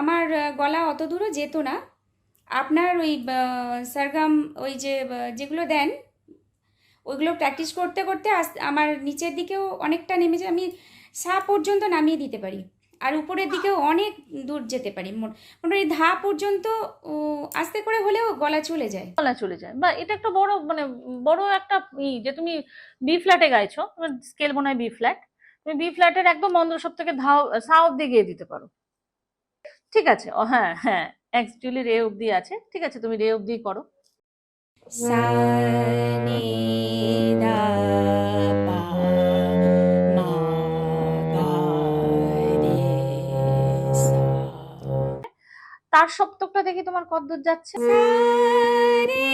আমার গলা অত দূরও যেত না। আপনার ওই সারগাম ওই যে যেগুলো দেন ওইগুলো প্র্যাকটিস করতে করতে আমার নিচের দিকেও অনেকটা নেমে যায়, আমি সা পর্যন্ত নামিয়ে দিতে পারি, আর উপরের দিকেও অনেক দূর যেতে পারি, মোটামুটি ধা পর্যন্ত আস্তে করে হলেও গলা চলে যায়। গলা চলে যায়, বা এটা একটা বড় মানে বড় একটা যে তুমি বি ফ্ল্যাটে গাইছো, স্কেল মনে হয় বি ফ্ল্যাট, তুমি বি ফ্ল্যাটের একদম মন্দ্রসব থেকে ধাও সা অব্দি গিয়ে দিতে পারো। ঠিক আছে, ও হ্যাঁ হ্যাঁ, অ্যাকচুয়ালি রে অব্দি আছে, ঠিক আছে তুমি রে অব্দি করো। সা নি ধা পা মা গা রে সা। তার সপ্তকটা দেখি তোমার কতদূর যাচ্ছে। সা রে